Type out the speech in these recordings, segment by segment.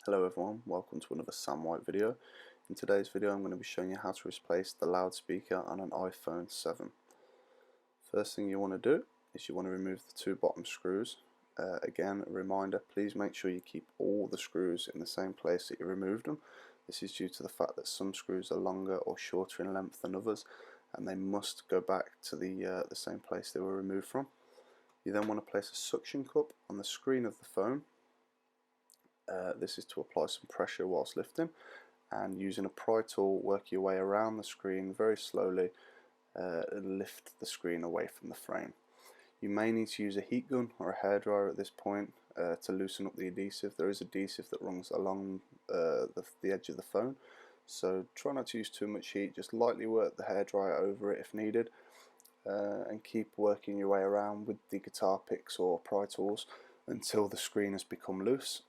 Hello everyone, welcome to another Sam White video. In today's video I'm going to be showing you how to replace the loudspeaker on an iPhone 7. First thing you want to do is you want to remove the two bottom screws. Again, a reminder, please make sure you keep all the screws in the same place that you removed them. This is due to the fact that some screws are longer or shorter in length than others, and they must go back to the same place they were removed from. You then want to place a suction cup on the screen of the phone. This is to apply some pressure whilst lifting, and using a pry tool work your way around the screen very slowly and lift the screen away from the frame. You may need to use a heat gun or a hairdryer at this point to loosen up the adhesive. There is adhesive that runs along the edge of the phone, so try not to use too much heat, just lightly work the hairdryer over it if needed, and keep working your way around with the guitar picks or pry tools until the screen has become loose.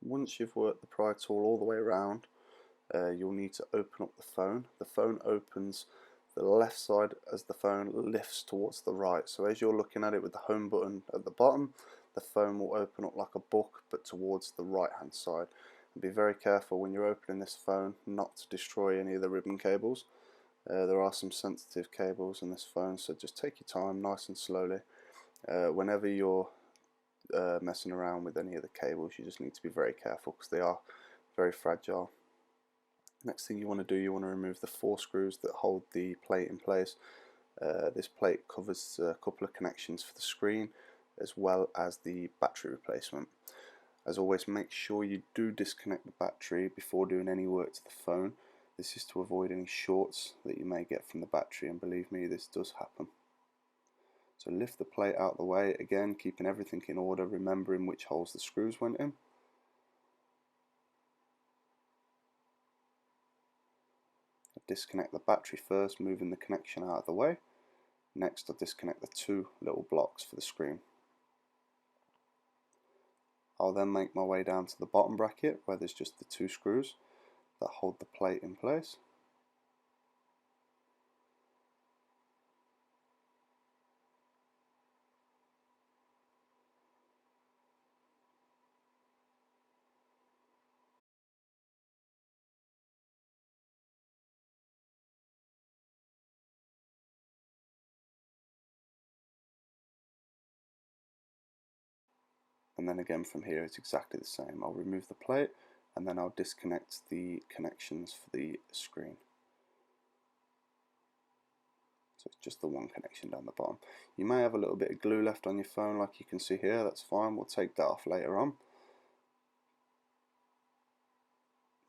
Once you've worked the pry tool all the way around, you'll need to open up the phone. The phone opens the left side as the phone lifts towards the right. So as you're looking at it with the home button at the bottom, the phone will open up like a book but towards the right hand side. And be very careful when you're opening this phone not to destroy any of the ribbon cables. There are some sensitive cables in this phone, so just take your time nice and slowly. Whenever you're messing around with any of the cables, you just need to be very careful because they are very fragile. Next thing you want to do, you want to remove the 4 screws that hold the plate in place. This plate covers a couple of connections for the screen as well as the battery replacement. As always, make sure you do disconnect the battery before doing any work to the phone. This is to avoid any shorts that you may get from the battery, and believe me, this does happen. So lift the plate out of the way, again keeping everything in order, remembering which holes the screws went in. Disconnect the battery first, moving the connection out of the way. Next I'll disconnect the 2 little blocks for the screen. I'll then make my way down to the bottom bracket where there's just the 2 screws that hold the plate in place. And then again from here it's exactly the same. I'll remove the plate and then I'll disconnect the connections for the screen. So it's just the one connection down the bottom. You may have a little bit of glue left on your phone like you can see here, that's fine, we'll take that off later on.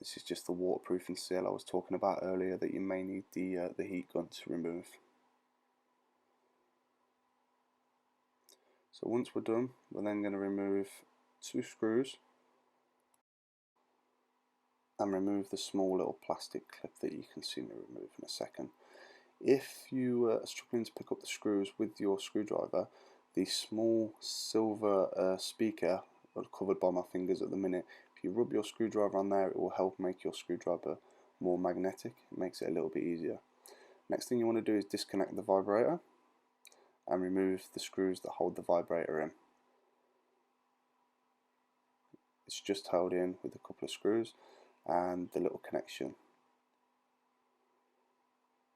This is just the waterproofing seal I was talking about earlier that you may need the heat gun to remove. So once we're done, we're then going to remove 2 screws and remove the small little plastic clip that you can see me remove in a second. If you are struggling to pick up the screws with your screwdriver, the small silver speaker covered by my fingers at the minute, if you rub your screwdriver on there, it will help make your screwdriver more magnetic. It makes it a little bit easier. Next thing you want to do is disconnect the vibrator and remove the screws that hold the vibrator in. It's just held in with a couple of screws and the little connection.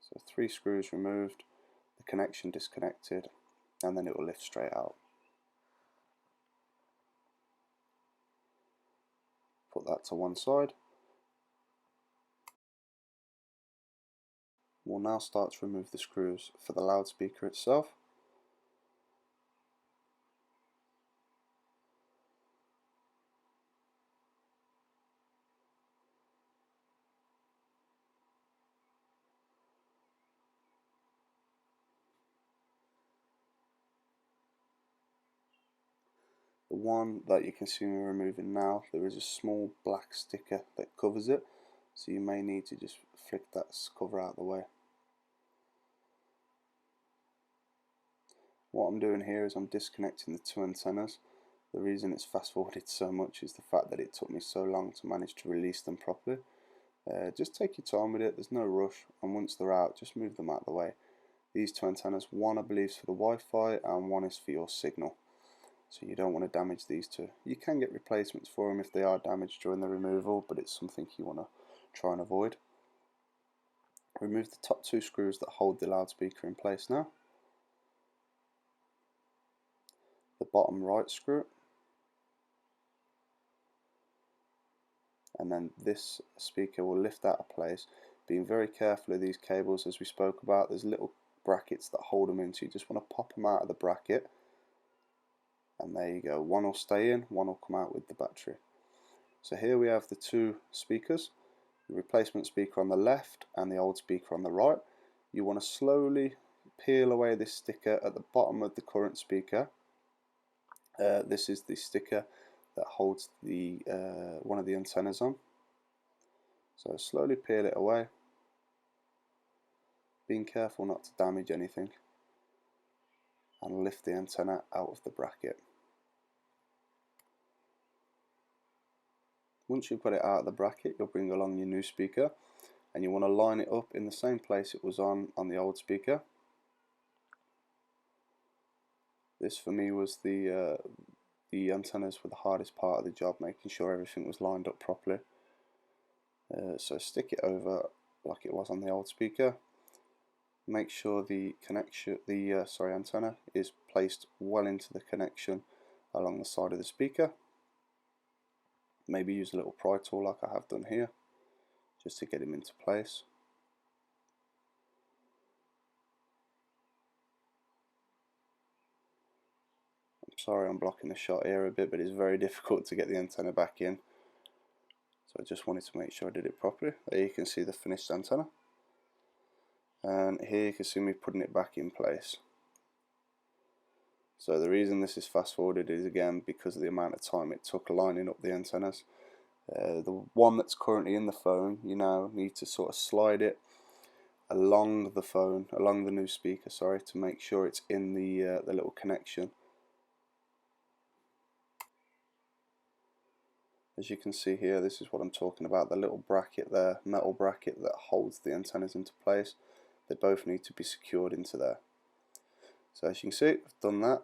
So 3 screws removed, the connection disconnected, and then it will lift straight out. Put that to one side. We'll now start to remove the screws for the loudspeaker itself. The one that you can see me removing now, there is a small black sticker that covers it, so you may need to just flick that cover out of the way. What I'm doing here is I'm disconnecting the 2 antennas. The reason it's fast forwarded so much is the fact that it took me so long to manage to release them properly. Just take your time with it, there's no rush, and once they're out, just move them out of the way. These two antennas, one I believe is for the Wi-Fi and one is for your signal. So you don't want to damage these two. You can get replacements for them if they are damaged during the removal, but it's something you want to try and avoid. Remove the top two screws that hold the loudspeaker in place now. The bottom right screw. And then this speaker will lift out of place. Being very careful of these cables, as we spoke about, there's little brackets that hold them in, so you just want to pop them out of the bracket. And there you go, one will stay in, one will come out with the battery. So here we have the two speakers, the replacement speaker on the left and the old speaker on the right. You want to slowly peel away this sticker at the bottom of the current speaker. This is the sticker that holds the one of the antennas on. So slowly peel it away, being careful not to damage anything, and lift the antenna out of the bracket. Once you've got it out of the bracket, you'll bring along your new speaker, and you want to line it up in the same place it was on the old speaker. This for me was the antennas were the hardest part of the job, making sure everything was lined up properly. So stick it over like it was on the old speaker. Make sure the antenna is placed well into the connection along the side of the speaker. Maybe use a little pry tool like I have done here, just to get him into place. I'm sorry I'm blocking the shot here a bit, but it's very difficult to get the antenna back in. So I just wanted to make sure I did it properly. There you can see the finished antenna. And here you can see me putting it back in place. So the reason this is fast forwarded is again because of the amount of time it took lining up the antennas. The one that's currently in the phone, you now need to sort of slide it along the phone, along the new speaker, sorry, to make sure it's in the little connection. As you can see here, this is what I'm talking about, the little bracket there, metal bracket that holds the antennas into place. They both need to be secured into there. So as you can see, I've done that.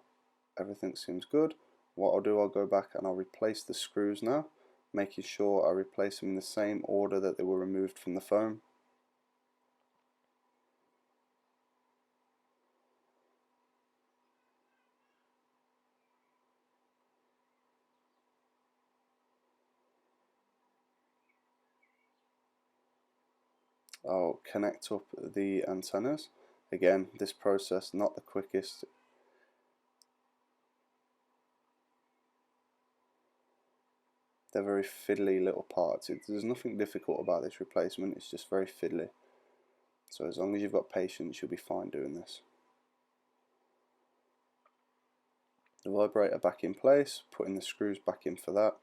Everything seems good. What I'll do, I'll go back and I'll replace the screws now, making sure I replace them in the same order that they were removed from the phone. I'll connect up the antennas. Again, this process not the quickest. They're very fiddly little parts. There's nothing difficult about this replacement, it's just very fiddly. So as long as you've got patience, you'll be fine doing this. The vibrator back in place, putting the screws back in for that.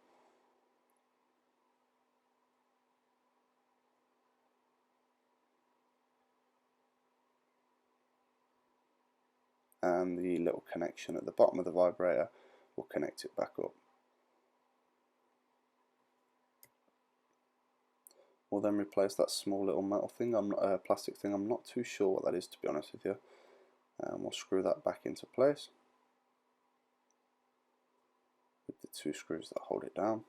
And the little connection at the bottom of the vibrator will connect it back up. We'll then replace that small little metal thing, plastic thing, I'm not too sure what that is to be honest with you. And we'll screw that back into place with the two screws that hold it down.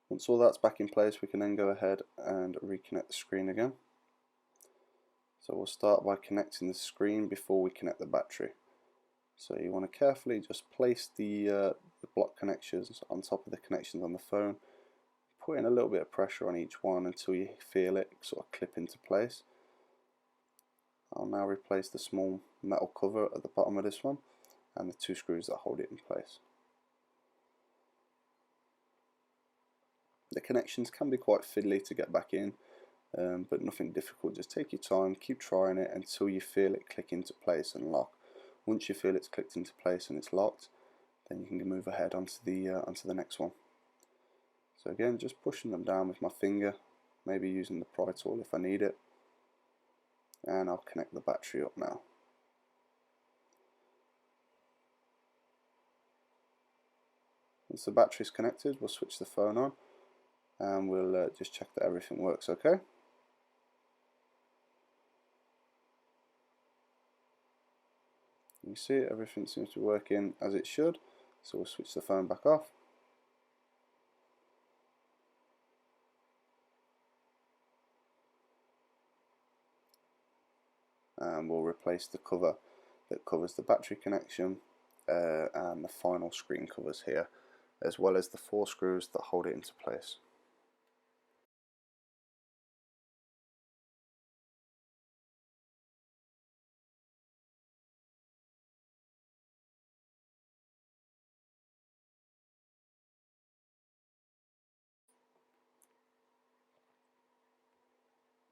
Once all that's back in place, we can then go ahead and reconnect the screen again. So we'll start by connecting the screen before we connect the battery. So you want to carefully just place the block connections on top of the connections on the phone, put in a little bit of pressure on each one until you feel it sort of clip into place. I'll now replace the small metal cover at the bottom of this one and the two screws that hold it in place. The connections can be quite fiddly to get back in, but nothing difficult. Just take your time, keep trying it until you feel it click into place and lock. Once you feel it's clicked into place and it's locked, then you can move ahead onto the next one. So again, just pushing them down with my finger, maybe using the pry tool if I need it, and I'll connect the battery up now. Once the battery's connected, we'll switch the phone on and we'll just check that everything works okay. You see everything seems to be working as it should, so we'll switch the phone back off. And we'll replace the cover that covers the battery connection and the final screen covers here, as well as the 4 screws that hold it into place.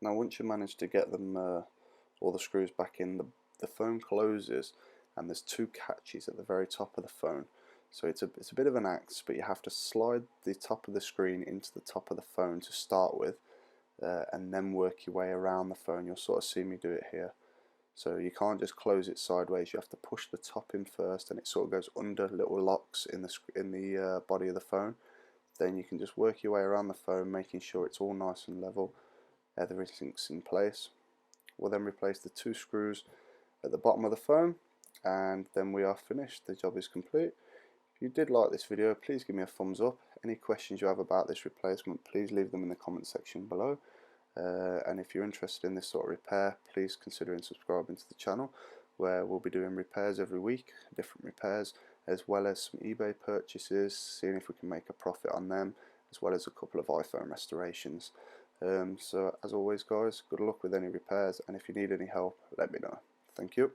Now once you manage to get them all the screws back in, the phone closes and there's 2 catches at the very top of the phone. So it's a bit of an act, but you have to slide the top of the screen into the top of the phone to start with, and then work your way around the phone. You'll sort of see me do it here. So you can't just close it sideways, you have to push the top in first and it sort of goes under little locks in the body of the phone. Then you can just work your way around the phone, making sure it's all nice and level, everything's in place. We'll then replace the 2 screws at the bottom of the phone and then we are finished. The job is complete. If you did like this video, please give me a thumbs up. Any questions you have about this replacement, please leave them in the comment section below. And if you're interested in this sort of repair, please consider subscribing to the channel, where we'll be doing repairs every week, different repairs, as well as some eBay purchases, seeing if we can make a profit on them, as well as a couple of iPhone restorations. So as always guys, good luck with any repairs, and if you need any help, let me know. Thank you.